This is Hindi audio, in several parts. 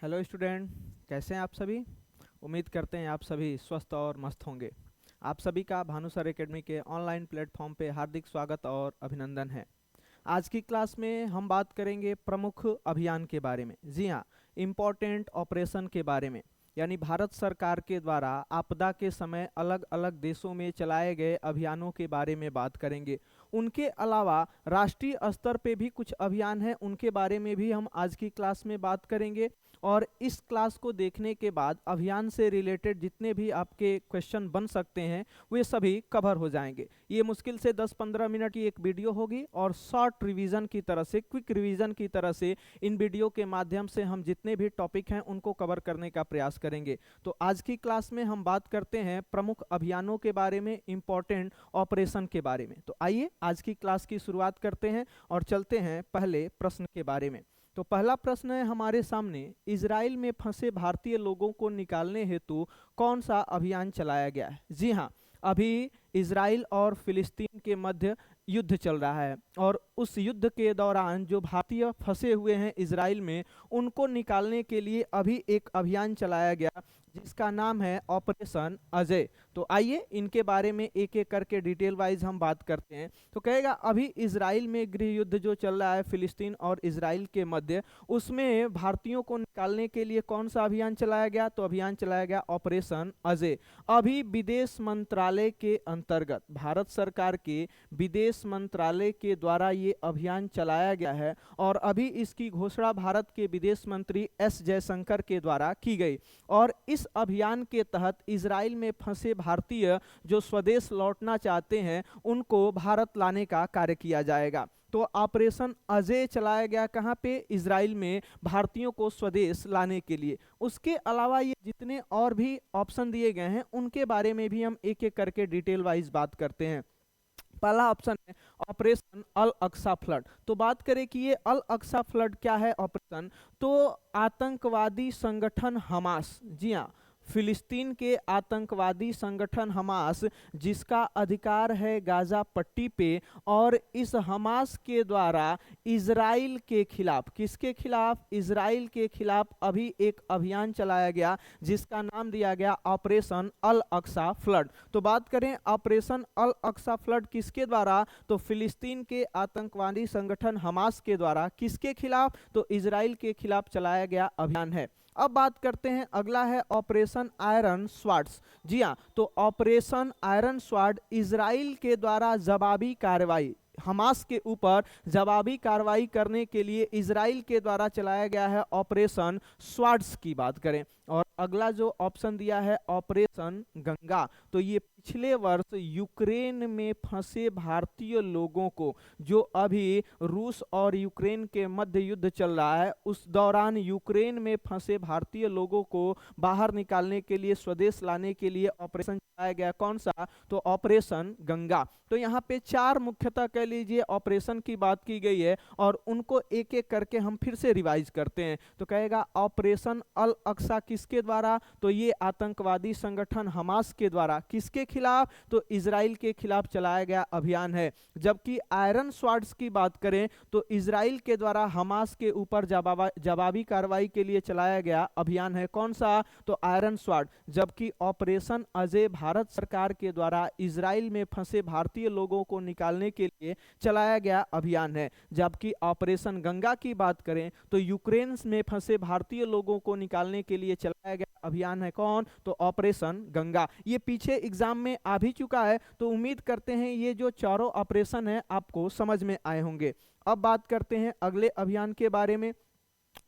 हेलो स्टूडेंट, कैसे हैं आप सभी। उम्मीद करते हैं आप सभी स्वस्थ और मस्त होंगे। आप सभी का भानुसर एकेडमी के ऑनलाइन प्लेटफॉर्म पे हार्दिक स्वागत और अभिनंदन है। आज की क्लास में हम बात करेंगे प्रमुख अभियान के बारे में। जी हाँ, इम्पोर्टेंट ऑपरेशन के बारे में, यानी भारत सरकार के द्वारा आपदा के समय अलग अलग देशों में चलाए गए अभियानों के बारे में बात करेंगे। उनके अलावा राष्ट्रीय स्तर पे भी कुछ अभियान हैं, उनके बारे में भी हम आज की क्लास में बात करेंगे। और इस क्लास को देखने के बाद अभियान से रिलेटेड जितने भी आपके क्वेश्चन बन सकते हैं वे सभी कवर हो जाएंगे। ये मुश्किल से 10-15 मिनट की एक वीडियो होगी और शॉर्ट रिवीजन की तरह से, क्विक रिवीजन की तरह से इन वीडियो के माध्यम से हम जितने भी टॉपिक हैं उनको कवर करने का प्रयास करेंगे। तो आज की क्लास में हम बात करते हैं प्रमुख अभियानों के बारे में, इंपॉर्टेंट ऑपरेशन के बारे में। तो आइए आज की क्लास की शुरुआत करते हैं और चलते हैं पहले प्रश्न के बारे में। तो पहला प्रश्न है हमारे सामने, इजराइल में फंसे भारतीय लोगों को निकालने हेतु कौन सा अभियान चलाया गया है। जी हाँ, अभी इजराइल और फिलिस्तीन के मध्य युद्ध चल रहा है और उस युद्ध के दौरान जो भारतीय फंसे हुए हैं इजराइल में, उनको निकालने के लिए अभी एक अभियान चलाया गया जिसका नाम है ऑपरेशन अजय। तो आइए इनके बारे में एक एक करके डिटेल वाइज हम बात करते हैं। तो कहेगा अभी इजराइल में गृह युद्ध जो चल रहा है फिलिस्तीन और इजराइल के मध्य, उसमें भारतीयों को निकालने के लिए कौन सा अभियान चलाया गया। तो अभियान चलाया गया ऑपरेशन अजय। अभी विदेश मंत्रालय के अंतर्गत, भारत सरकार के विदेश मंत्रालय के द्वारा ये अभियान चलाया गया है और अभी इसकी घोषणा भारत के विदेश मंत्री एस जयशंकर के द्वारा की गई। और इस अभियान के तहत इजराइल में फंसे भारतीय जो स्वदेश लौटना चाहते हैं उनको भारत लाने का कार्य किया जाएगा। तो ऑपरेशन अजय चलाया गया कहाँ पे, इजराइल में, भारतीयों को स्वदेश लाने के लिए। उसके अलावा ये जितने और भी ऑप्शन दिए गए हैं उनके बारे में भी हम एक एक करके डिटेल वाइज बात करते हैं। पहला ऑप्शन है ऑपरेशन अल अक्सा फ्लड। तो बात करें कि ये अल अक्सा फ्लड क्या है ऑपरेशन, तो आतंकवादी संगठन हमास, जी हाँ, फिलिस्तीन के आतंकवादी संगठन हमास, जिसका अधिकार है गाजा पट्टी पे, और इस हमास के द्वारा इजराइल के खिलाफ, किसके खिलाफ, इजराइल के खिलाफ अभी एक अभियान चलाया गया जिसका नाम दिया गया ऑपरेशन अल अक्सा फ्लड। तो बात करें ऑपरेशन अल अक्सा फ्लड किसके द्वारा, तो फिलिस्तीन के आतंकवादी संगठन हमास के द्वारा, किसके खिलाफ, तो इजराइल के खिलाफ चलाया गया अभियान है। अब बात करते हैं, अगला है ऑपरेशन आयरन स्वार्ड्स। जी हाँ, तो ऑपरेशन आयरन स्वार्ड इजराइल के द्वारा जवाबी कार्रवाई, हमास के ऊपर जवाबी कार्रवाई करने के लिए इजराइल के द्वारा चलाया गया है ऑपरेशन स्वार्ड्स की बात करें। और अगला जो ऑप्शन दिया है ऑपरेशन गंगा, तो ये पिछले वर्ष यूक्रेन में फंसे भारतीय लोगों को, जो अभी रूस और यूक्रेन के मध्य युद्ध चल रहा है, उस दौरान यूक्रेन में फंसे भारतीय लोगों को बाहर निकालने के लिए, स्वदेश लाने के लिए ऑपरेशन चलाया गया। कौन सा, तो ऑपरेशन गंगा। तो यहाँ पे चार मुख्यतः कह लीजिए ऑपरेशन की बात की गई है और उनको एक एक करके हम फिर से रिवाइज करते हैं। तो कहेगा ऑपरेशन अल अक्सा किसके द्वारा, तो ये आतंकवादी संगठन हमास के द्वारा, किसके खिलाफ, तो इजराइल के खिलाफ चलाया गया अभियान है। जबकि आयरन स्वार्ड्स की बात करें तो इजराइल के द्वारा हमास के ऊपर जवाबी कार्रवाई के लिए चलाया गया अभियान है। कौन सा, तो आयरन स्वार्ड। जबकि ऑपरेशन अजय भारत सरकार के द्वारा इजराइल में फंसे भारतीय लोगों को निकालने के लिए चलाया गया अभियान है। जबकि ऑपरेशन गंगा की बात करें तो यूक्रेन में फंसे भारतीय लोगों को निकालने के लिए चलाया गया अभियान है। कौन, तो ऑपरेशन गंगा। ये पीछे एग्जाम में आ भी चुका है, तो उम्मीद करते हैं ये जो चारों ऑपरेशन है आपको समझ में आए होंगे। अब बात करते हैं अगले अभियान के बारे में,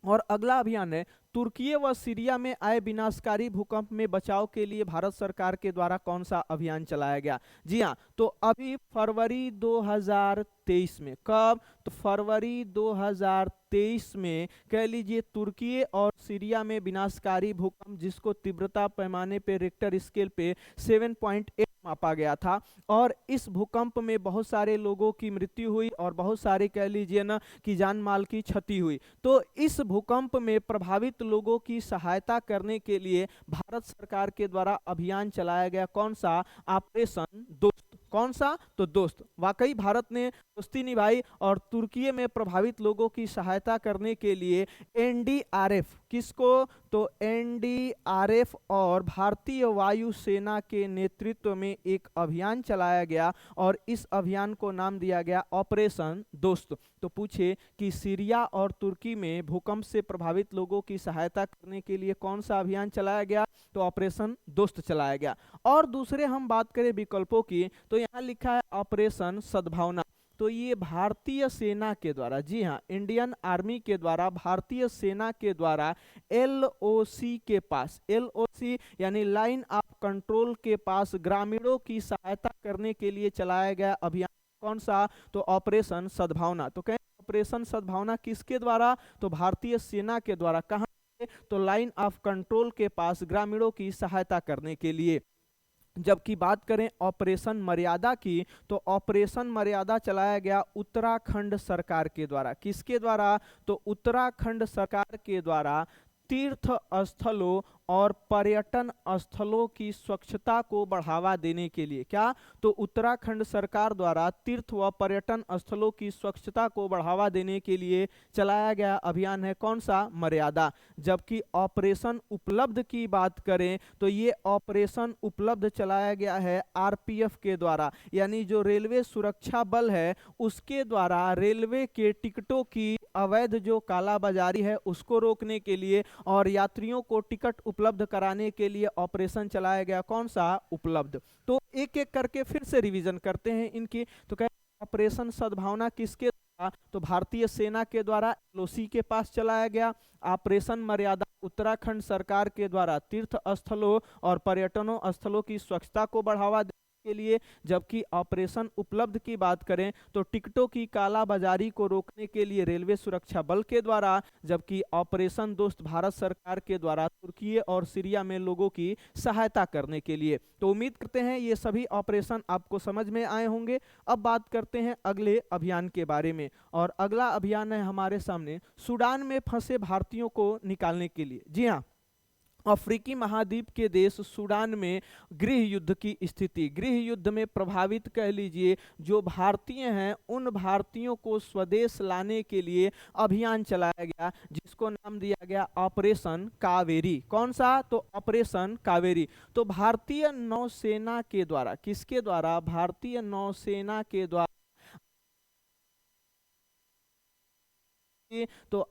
और अगला अभियान है तुर्की व सीरिया में आए विनाशकारी भूकंप में बचाव के लिए भारत सरकार के द्वारा कौन सा अभियान चलाया गया। जी हाँ, तो अभी फरवरी 2023 में, कब, तो फरवरी 2023 में कह लीजिए तुर्की और सीरिया में विनाशकारी भूकंप, जिसको तीव्रता पैमाने पे रिक्टर स्केल पे 7.8 मापा गया था, और इस भूकंप में बहुत सारे लोगों की मृत्यु हुई और बहुत सारे कह लीजिए ना कि जान माल की क्षति हुई। तो इस भूकंप में प्रभावित लोगों की सहायता करने के लिए भारत सरकार के द्वारा अभियान चलाया गया। कौन सा, ऑपरेशन दोस्त। कौन सा? तो दोस्त। वाकई भारत ने दोस्ती निभाई और तुर्की में प्रभावित लोगों की सहायता करने के लिए एनडीआरएफ, किसको? तो एनडीआरएफ और भारतीय वायुसेना के नेतृत्व में एक अभियान चलाया गया और इस अभियान को नाम दिया गया ऑपरेशन दोस्त। तो पूछे कि सीरिया और तुर्की में भूकंप से प्रभावित लोगों की सहायता करने के लिए कौन सा अभियान चलाया गया? तो ऑपरेशन दोस्त चलाया गया। और दूसरे हम बात करें विकल्पों की, तो यहाँ लिखा है ऑपरेशन सद्भावना। तो ये भारतीय सेना के द्वारा, जी हाँ, इंडियन आर्मी के द्वारा, भारतीय सेना के द्वारा एलओसी के पास, एलओसी यानी लाइन ऑफ कंट्रोल के पास ग्रामीणों की सहायता करने के लिए चलाया गया अभियान कौन सा? तो ऑपरेशन सद्भावना। तो कहें ऑपरेशन सद्भावना किसके द्वारा? तो भारतीय सेना के द्वारा। कहां? तो लाइन ऑफ कंट्रोल के पास ग्रामीणों की सहायता करने के लिए। जबकि बात करें ऑपरेशन मर्यादा की, तो ऑपरेशन मर्यादा चलाया गया उत्तराखंड सरकार के द्वारा। किसके द्वारा? तो उत्तराखंड सरकार के द्वारा तीर्थ स्थलों और पर्यटन स्थलों की स्वच्छता को बढ़ावा देने के लिए। क्या? तो उत्तराखंड सरकार द्वारा तीर्थ व पर्यटन स्थलों की स्वच्छता को बढ़ावा देने के लिए चलाया गया अभियान है कौन सा? मर्यादा। जबकि ऑपरेशन उपलब्ध की बात करें तो ये ऑपरेशन उपलब्ध चलाया गया है आरपीएफ के द्वारा, यानी जो रेलवे सुरक्षा बल है उसके द्वारा रेलवे के टिकटों की अवैध जो कालाबाजारी है उसको रोकने के लिए और यात्रियों को टिकट उपलब्ध कराने के लिए ऑपरेशन चलाया गया कौन सा? उपलब्ध। तो एक एक करके फिर से रिवीजन करते हैं इनकी। तो क्या ऑपरेशन सद्भावना किसके द्वारा? तो भारतीय सेना के द्वारा एलओसी के पास चलाया गया। ऑपरेशन मर्यादा उत्तराखंड सरकार के द्वारा तीर्थ स्थलों और पर्यटनों स्थलों की स्वच्छता को बढ़ावा देने के लिए। जबकि ऑपरेशन उपलब्ध की बात करें तो टिकटों की कालाबाजारी को रोकने के लिए रेलवे सुरक्षा बल के द्वारा। जबकि ऑपरेशन दोस्त भारत सरकार के द्वारा तुर्की और सीरिया में लोगों की सहायता करने के लिए। तो उम्मीद करते हैं ये सभी ऑपरेशन आपको समझ में आए होंगे। अब बात करते हैं अगले अभियान के बारे में, और अगला अभियान है हमारे सामने सूडान में फंसे भारतीयों को निकालने के लिए। जी हाँ, अफ्रीकी महाद्वीप के देश सूडान में गृह युद्ध की स्थिति, गृह युद्ध में प्रभावित कह लीजिए जो भारतीय हैं उन भारतीयों को स्वदेश लाने के लिए अभियान चलाया गया जिसको नाम दिया गया ऑपरेशन कावेरी। कौन सा? तो ऑपरेशन कावेरी। तो भारतीय नौसेना के द्वारा, किसके द्वारा? भारतीय नौसेना के द्वारा। तो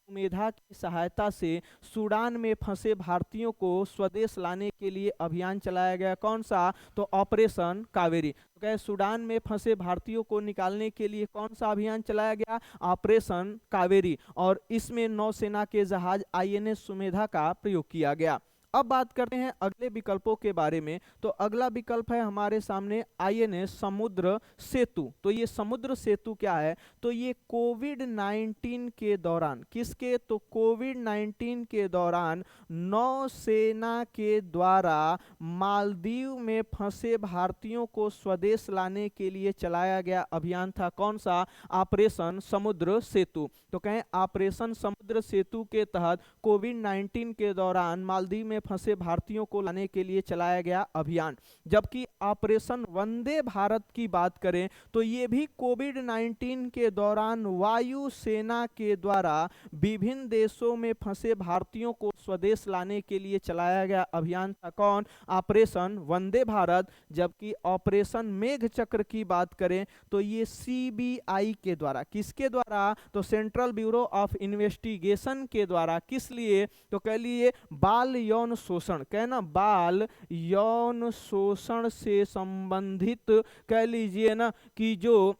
मेधा की सहायता से सूडान में फंसे भारतीयों को स्वदेश लाने के लिए अभियान चलाया गया कौन सा? तो ऑपरेशन कावेरी। तो क्या सूडान में फंसे भारतीयों को निकालने के लिए कौन सा अभियान चलाया गया? ऑपरेशन कावेरी। और इसमें नौसेना के जहाज आईएनएस सुमेधा का प्रयोग किया गया। अब बात करते हैं अगले विकल्पों के बारे में। तो अगला विकल्प है हमारे सामने आईएनएस समुद्र सेतु। तो ये समुद्र सेतु क्या है? तो ये कोविड-19 के दौरान, किसके? तो कोविड-19 के दौरान नौसेना के द्वारा मालदीव में फंसे भारतीयों को स्वदेश लाने के लिए चलाया गया अभियान था कौन सा? ऑपरेशन समुद्र सेतु। तो कहें ऑपरेशन समुद्र सेतु के तहत कोविड-19 के दौरान मालदीव में फंसे भारतीयों को लाने के लिए चलाया गया अभियान। जबकि ऑपरेशन वंदे भारत की बात करें तो ये भी कोविड-19 के दौरान वायुसेना के द्वारा विभिन्न देशों में फंसे भारतीयों को स्वदेश लाने के लिए चलाया गया अभियान था कौन? ऑपरेशन वंदे भारत। जबकि ऑपरेशन मेघ चक्र की बात करें तो ये सीबीआई के द्वारा, किसके द्वारा? तो सेंट्रल ब्यूरो ऑफ इन्वेस्टिगेशन के द्वारा। किस लिए? तो कह लिए बाल यौन शोषण, कहना बाल यौन शोषण से संबंधित कह लीजिए ना कि जो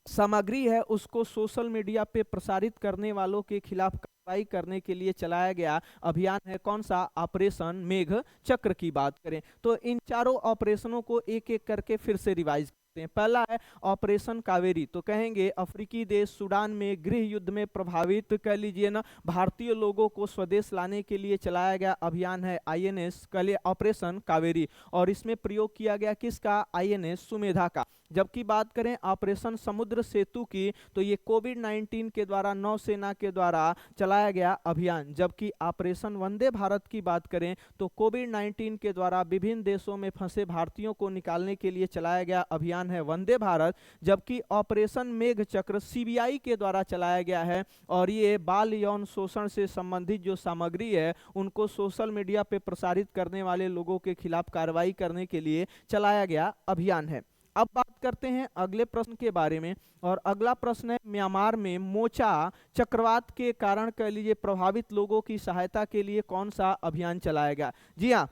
सामग्री है उसको सोशल मीडिया पे प्रसारित करने वालों के खिलाफ कार्रवाई करने के लिए चलाया गया अभियान है कौन सा? ऑपरेशन मेघ चक्र की बात करें तो इन चारों ऑपरेशनों को एक एक करके फिर से रिवाइज करते हैं। पहला है ऑपरेशन कावेरी। तो कहेंगे अफ्रीकी देश सूडान में गृह युद्ध में प्रभावित कह लीजिए ना भारतीय लोगों को स्वदेश लाने के लिए चलाया गया अभियान है आईएनएस ऑपरेशन कावेरी। और इसमें प्रयोग किया गया किसका? आईएनएस सुमेधा का। जबकि बात करें ऑपरेशन समुद्र सेतु की, तो ये कोविड-19 के द्वारा नौसेना के द्वारा चलाया गया अभियान। जबकि ऑपरेशन वंदे भारत की बात करें तो कोविड-19 के द्वारा विभिन्न देशों में फंसे भारतीयों को निकालने के लिए चलाया गया अभियान है वंदे भारत। जबकि ऑपरेशन मेघ चक्र सीबीआई के द्वारा चलाया गया है, और ये बाल यौन शोषण से संबंधित जो सामग्री है उनको सोशल मीडिया पे प्रसारित करने वाले लोगों के खिलाफ कार्रवाई करने के लिए चलाया गया अभियान है। अब बात करते हैं अगले प्रश्न के बारे में, और अगला प्रश्न है म्यांमार में मोचा चक्रवात के कारण कह लीजिए प्रभावित लोगों की सहायता के लिए कौन सा अभियान चलाया गया। जी हाँ,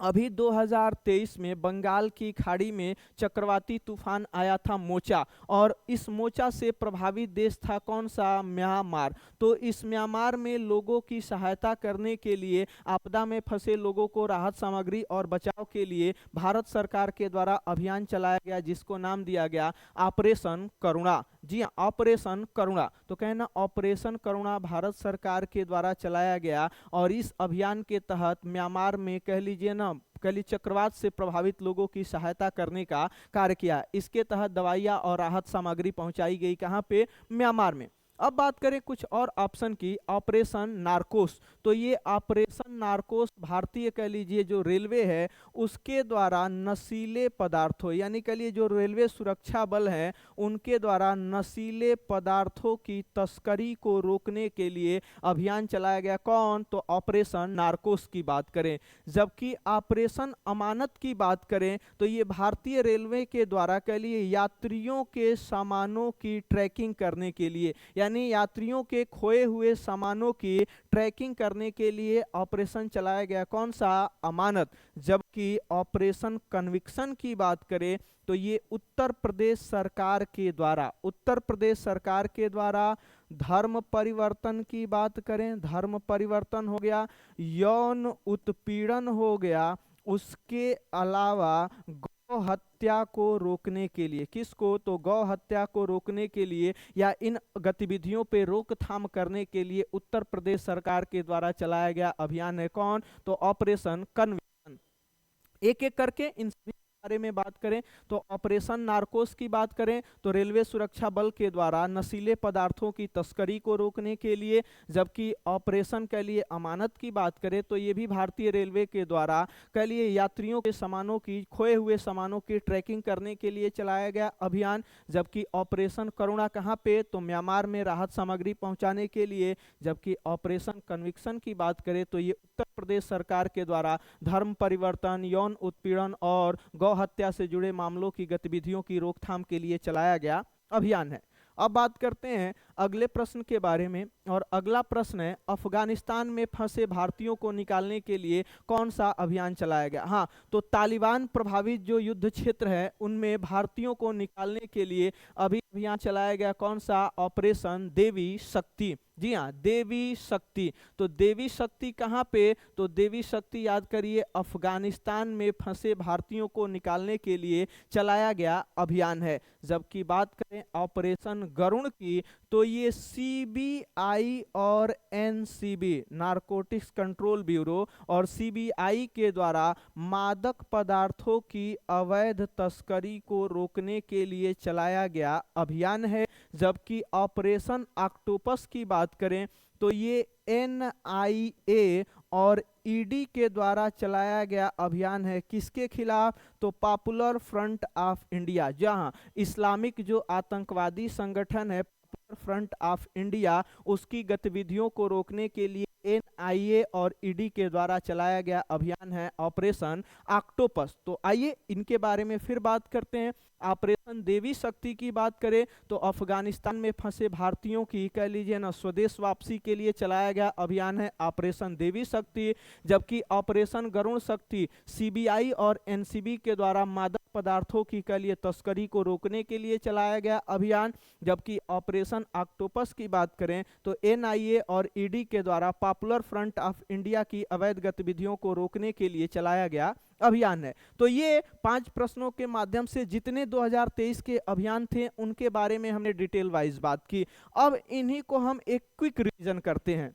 अभी 2023 में बंगाल की खाड़ी में चक्रवाती तूफान आया था मोचा, और इस मोचा से प्रभावित देश था कौन सा, म्यांमार। तो इस म्यांमार में लोगों की सहायता करने के लिए, आपदा में फंसे लोगों को राहत सामग्री और बचाव के लिए भारत सरकार के द्वारा अभियान चलाया गया, जिसको नाम दिया गया ऑपरेशन करुणा। जी हाँ, ऑपरेशन करुणा। तो कहना ऑपरेशन करुणा भारत सरकार के द्वारा चलाया गया, और इस अभियान के तहत म्यांमार में कह लीजिए ना, कह लीजिए चक्रवात से प्रभावित लोगों की सहायता करने का कार्य किया। इसके तहत दवाइयाँ और राहत सामग्री पहुंचाई गई, कहाँ पे, म्यांमार में। अब बात करें कुछ और ऑप्शन की, ऑपरेशन नारकोस। तो ये ऑपरेशन नारकोस भारतीय कह लीजिए जो रेलवे है उसके द्वारा नशीले पदार्थों, यानी कह लीजिए जो रेलवे सुरक्षा बल है उनके द्वारा नशीले पदार्थों की तस्करी को रोकने के लिए अभियान चलाया गया। कौन, तो ऑपरेशन नारकोस की बात करें। जबकि ऑपरेशन अमानत की बात करें तो ये भारतीय रेलवे के द्वारा कह लीजिए यात्रियों के सामानों की ट्रैकिंग करने के लिए, यानी यात्रियों के खोए हुए सामानों की ट्रैकिंग करने के लिए ऑपरेशन चलाया गया। कौन सा, अमानत। जबकि ऑपरेशन कन्विक्शन की बात करें तो ये उत्तर प्रदेश सरकार के द्वारा, उत्तर प्रदेश सरकार के द्वारा धर्म परिवर्तन की बात करें, धर्म परिवर्तन हो गया, यौन उत्पीड़न हो गया, उसके अलावा गौ हत्या को रोकने के लिए, किसको, तो गौ हत्या को रोकने के लिए या इन गतिविधियों पे रोकथाम करने के लिए उत्तर प्रदेश सरकार के द्वारा चलाया गया अभियान है। कौन, तो ऑपरेशन कन्विक्शन। एक एक करके इन सभी बारे में बात करें तो ऑपरेशन नारकोस की बात करें तो रेलवे सुरक्षा बल के द्वारा नशीले पदार्थों की तस्करी को रोकने के लिए। जबकि ऑपरेशन के लिए अमानत की बात करें तो ये भी भारतीय रेलवे के द्वारा कह लिए यात्रियों के सामानों की, खोए हुए सामानों की ट्रैकिंग करने के लिए चलाया गया अभियान। जबकि ऑपरेशन करुणा कहाँ पे, तो म्यांमार में राहत सामग्री पहुंचाने के लिए। जबकि ऑपरेशन कन्विक्शन की बात करें तो ये उत्तर प्रदेश सरकार के द्वारा धर्म परिवर्तन, यौन उत्पीड़न और गौ हत्या से जुड़े मामलों की गतिविधियों की रोकथाम के लिए चलाया गया अभियान है। अब बात करते हैं अगले प्रश्न के बारे में, और अगला प्रश्न है अफगानिस्तान में फंसे भारतीयों को निकालने के लिए कौन सा अभियान चलाया गया। हाँ, तो तालिबान प्रभावित जो युद्ध क्षेत्र है उनमें भारतीयों को निकालने के लिए अभियान चलाया गया। कौन सा, ऑपरेशन देवी शक्ति। जी हाँ, देवी शक्ति। तो देवी शक्ति कहाँ पे, तो देवी शक्ति याद करिए अफगानिस्तान में फंसे भारतीयों को निकालने के लिए चलाया गया अभियान है। जबकि बात करें ऑपरेशन गरुण की तो ये सीबीआई और एनसीबी, नारकोटिक्स कंट्रोल ब्यूरो, और सीबीआई के द्वारा मादक पदार्थों की अवैध तस्करी को रोकने के लिए चलाया गया अभियान है। जबकि ऑपरेशन ऑक्टोपस की बात करें तो ये एनआईए और ईडी के द्वारा चलाया गया अभियान है। किसके खिलाफ, तो पॉपुलर फ्रंट ऑफ इंडिया, जहां इस्लामिक जो आतंकवादी संगठन है पॉपुलर फ्रंट ऑफ इंडिया, उसकी गतिविधियों को रोकने के लिए एनआईए और ईडी के द्वारा चलाया गया अभियान है ऑपरेशन ऑक्टोपस। तो आइए इनके बारे में फिर बात करते हैं। ऑपरेशन देवी शक्ति की बात करें तो अफगानिस्तान में फंसे भारतीयों की कह लीजिए ना स्वदेश वापसी के लिए चलाया गया अभियान है ऑपरेशन देवी शक्ति। जबकि ऑपरेशन गरुण शक्ति सीबीआई और एनसीबी के द्वारा मादक पदार्थों की कह लिए तस्करी को रोकने के लिए चलाया गया अभियान। जबकि ऑपरेशन ऑक्टोपस की बात करें तो एनआईए और ईडी के द्वारा पॉपुलर फ्रंट ऑफ इंडिया की अवैध गतिविधियों को रोकने के लिए चलाया गया अभियान है। तो ये 5 प्रश्नों के माध्यम से जितने 2023 के अभियान थे उनके बारे में हमने डिटेल वाइज बात की। अब इन्हीं को हम एक क्विक रिवीजन करते हैं,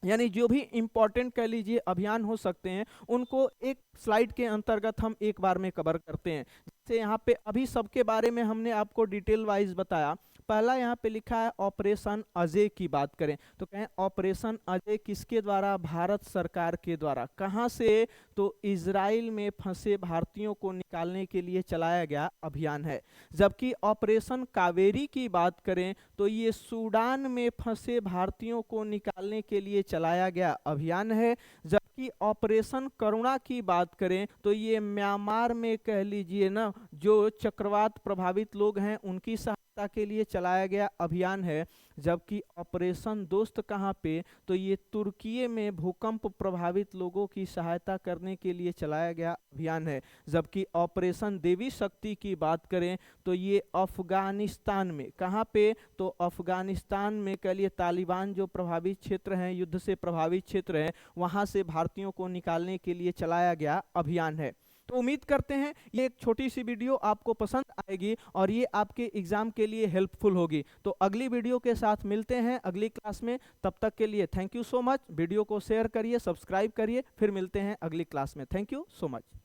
यानी जो भी इंपॉर्टेंट कह लीजिए अभियान हो सकते हैं उनको एक स्लाइड के अंतर्गत हम एक बार में कवर करते हैं। से यहाँ पे अभी सबके बारे में हमने आपको डिटेल वाइज बताया। पहला यहाँ पे लिखा है ऑपरेशन अजय की बात करें तो कहें ऑपरेशन अजय किसके द्वारा? भारत सरकार के द्वारा। कहाँ से? तो इजराइल में फंसे भारतीयों को निकालने के लिए चलाया गया अभियान है। जबकि ऑपरेशन कावेरी की बात करें तो ये सूडान में फंसे भारतीयों को निकालने के लिए चलाया गया अभियान है। जबकि ऑपरेशन करुणा की बात करें तो ये म्यांमार में कह लीजिए ना, जो चक्रवात प्रभावित लोग हैं उनकी सहायता के लिए चलाया गया अभियान है। जबकि ऑपरेशन दोस्त कहाँ पे? तो ये तुर्की में भूकंप प्रभावित लोगों की सहायता करने के लिए चलाया गया अभियान है। जबकि ऑपरेशन देवी शक्ति की बात करें तो ये अफगानिस्तान में, कहाँ पे? तो अफगानिस्तान में कह लिए तालिबान जो प्रभावित क्षेत्र हैं, युद्ध से प्रभावित क्षेत्र हैं, वहाँ से भारतीयों को निकालने के लिए चलाया गया अभियान है। तो उम्मीद करते हैं ये एक छोटी सी वीडियो आपको पसंद आएगी और ये आपके एग्जाम के लिए हेल्पफुल होगी। तो अगली वीडियो के साथ मिलते हैं अगली क्लास में। तब तक के लिए thank you so much. Video को शेयर करिए, सब्सक्राइब करिए, फिर मिलते हैं अगली क्लास में। Thank you so much.